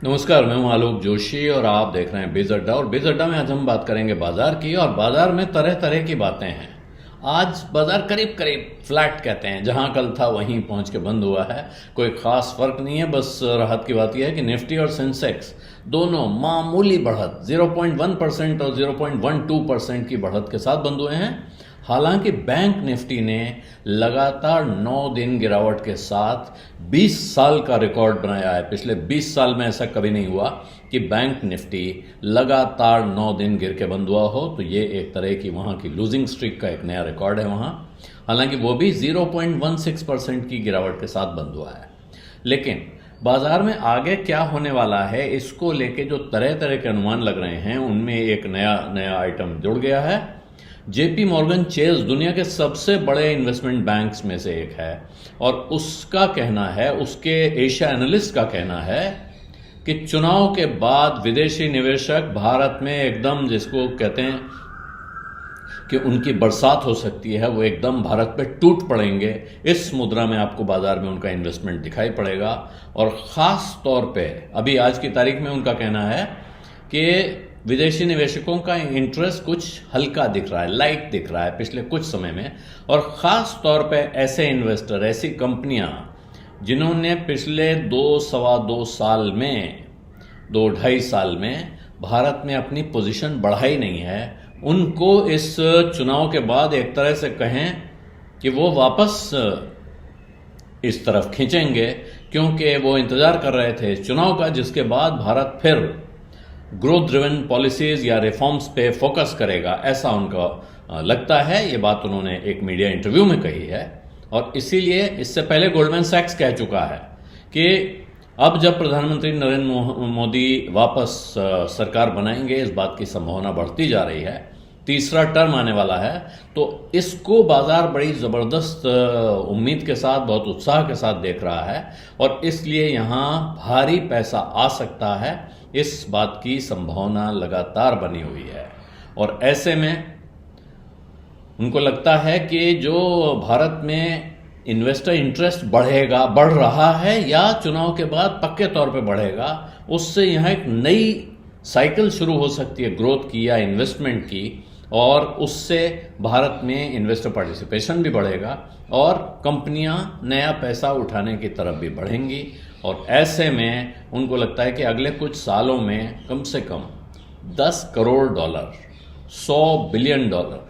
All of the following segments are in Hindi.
नमस्कार, मैं हूं आलोक जोशी और आप देख रहे हैं बीज अड्डा। और बीज अड्डा में आज हम बात करेंगे बाजार की, और बाजार में तरह तरह की बातें हैं। आज बाजार करीब करीब फ्लैट कहते हैं, जहां कल था वहीं पहुंच के बंद हुआ है। कोई खास फर्क नहीं है, बस राहत की बात यह है कि निफ्टी और सेंसेक्स दोनों मामूली बढ़त 0.1% और 0.12% की बढ़त के साथ बंद हुए हैं। हालांकि बैंक निफ्टी ने लगातार 9 दिन गिरावट के साथ 20 साल का रिकॉर्ड बनाया है। पिछले 20 साल में ऐसा कभी नहीं हुआ कि बैंक निफ्टी लगातार 9 दिन गिर के बंद हुआ हो, तो ये एक तरह की वहां की लूजिंग स्ट्रीक का एक नया रिकॉर्ड है वहां। हालांकि वो भी 0.16% की गिरावट के साथ बंद हुआ है। लेकिन बाजार में आगे क्या होने वाला है, इसको लेके जो तरह तरह के अनुमान लग रहे हैं, उनमें एक नया आइटम जुड़ गया है। जेपी मॉर्गन चेज दुनिया के सबसे बड़े इन्वेस्टमेंट बैंक्स में से एक है, और उसका कहना है, उसके एशिया एनालिस्ट का कहना है कि चुनाव के बाद विदेशी निवेशक भारत में एकदम, जिसको कहते हैं कि उनकी बरसात हो सकती है, वो एकदम भारत पे टूट पड़ेंगे। इस मुद्रा में आपको बाजार में उनका इन्वेस्टमेंट दिखाई पड़ेगा। और ख़ास तौर पे अभी आज की तारीख में उनका कहना है कि विदेशी निवेशकों का इंटरेस्ट कुछ हल्का दिख रहा है, लाइट दिख रहा है पिछले कुछ समय में। और ख़ास तौर पे ऐसे इन्वेस्टर, ऐसी कंपनियां जिन्होंने पिछले 2-2.25 साल में, 2-2.5 साल में भारत में अपनी पोजीशन बढ़ाई नहीं है, उनको इस चुनाव के बाद एक तरह से कहें कि वो वापस इस तरफ खींचेंगे, क्योंकि वो इंतजार कर रहे थे चुनाव का, जिसके बाद भारत फिर ग्रोथ ड्रिवन पॉलिसीज या रिफॉर्म्स पे फोकस करेगा, ऐसा उनका लगता है। ये बात उन्होंने एक मीडिया इंटरव्यू में कही है। और इसीलिए इससे पहले गोल्डमैन सैक्स कह चुका है कि अब जब प्रधानमंत्री नरेंद्र मोदी वापस सरकार बनाएंगे, इस बात की संभावना बढ़ती जा रही है, तीसरा टर्म आने वाला है, तो इसको बाजार बड़ी जबरदस्त उम्मीद के साथ, बहुत उत्साह के साथ देख रहा है। और इसलिए यहां भारी पैसा आ सकता है, इस बात की संभावना लगातार बनी हुई है। और ऐसे में उनको लगता है कि जो भारत में इन्वेस्टर इंटरेस्ट बढ़ रहा है या चुनाव के बाद पक्के तौर पे बढ़ेगा, उससे यहाँ एक नई साइकिल शुरू हो सकती है ग्रोथ की या इन्वेस्टमेंट की, और उससे भारत में इन्वेस्टर पार्टिसिपेशन भी बढ़ेगा और कंपनियां नया पैसा उठाने की तरफ भी बढ़ेंगी। और ऐसे में उनको लगता है कि अगले कुछ सालों में कम से कम 10 crore dollar, 100 billion dollar,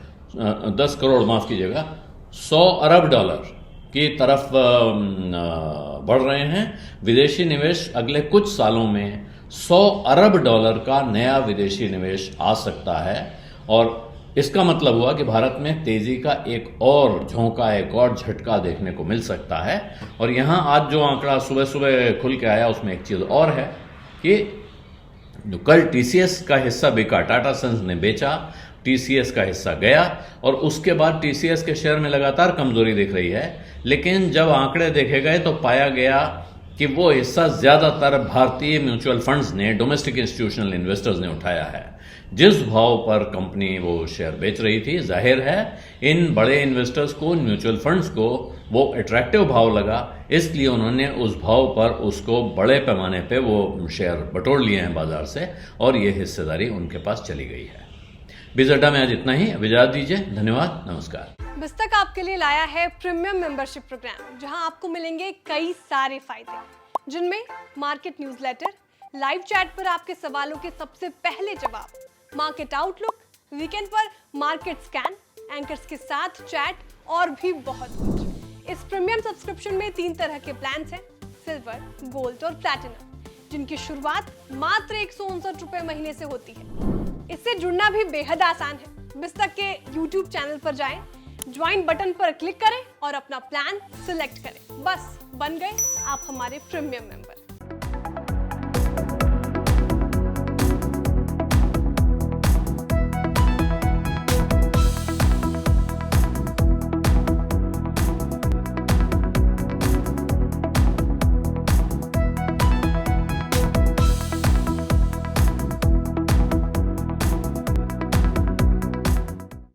10 crore माफ कीजिएगा, 100 अरब डॉलर की तरफ बढ़ रहे हैं। विदेशी निवेश अगले कुछ सालों में 100 अरब डॉलर का नया विदेशी निवेश आ सकता है। और इसका मतलब हुआ कि भारत में तेजी का एक और झोंका, एक और झटका देखने को मिल सकता है। और यहां आज जो आंकड़ा सुबह सुबह खुल के आया, उसमें एक चीज और है कि जो कल टीसीएस का हिस्सा बिका, टाटा सन्स ने बेचा, टीसीएस का हिस्सा गया, और उसके बाद टीसीएस के शेयर में लगातार कमजोरी दिख रही है। लेकिन जब आंकड़े देखे गए तो पाया गया कि वो हिस्सा ज्यादातर भारतीय म्यूचुअल फंड्स ने, डोमेस्टिक इंस्टीट्यूशनल इन्वेस्टर्स ने उठाया है। जिस भाव पर कंपनी वो शेयर बेच रही थी, जाहिर है इन बड़े इन्वेस्टर्स को, म्यूचुअल फंड्स को वो अट्रैक्टिव भाव लगा, इसलिए उन्होंने उस भाव पर उसको बड़े पैमाने पे वो शेयर बटोर लिए हैं बाजार से, और ये हिस्सेदारी उनके पास चली गई है। बीज अड्डा में आज इतना ही। अब इजाजत दीजिए, धन्यवाद, नमस्कार। बिस्तक आपके लिए लाया है प्रीमियम मेंबरशिप प्रोग्राम, जहां आपको मिलेंगे कई सारे फायदे, जिनमें मार्केट न्यूज़लेटर, लाइव चैट पर आपके सवालों के सबसे पहले जवाब, मार्केट आउटलुक, वीकेंड पर मार्केट स्कैन, एंकर्स के साथ चैट और भी बहुत कुछ। इस प्रीमियम सब्सक्रिप्शन में 3 तरह के प्लान्स हैं, सिल्वर, गोल्ड और प्लैटिनम, जिनकी शुरुआत मात्र 159 रुपए महीने से होती है। इससे जुड़ना भी बेहद आसान है। बिस्तक के YouTube चैनल पर जाएं, ज्वाइन बटन पर क्लिक करें और अपना प्लान सिलेक्ट करें। बस बन गए आप हमारे प्रीमियम मेंबर।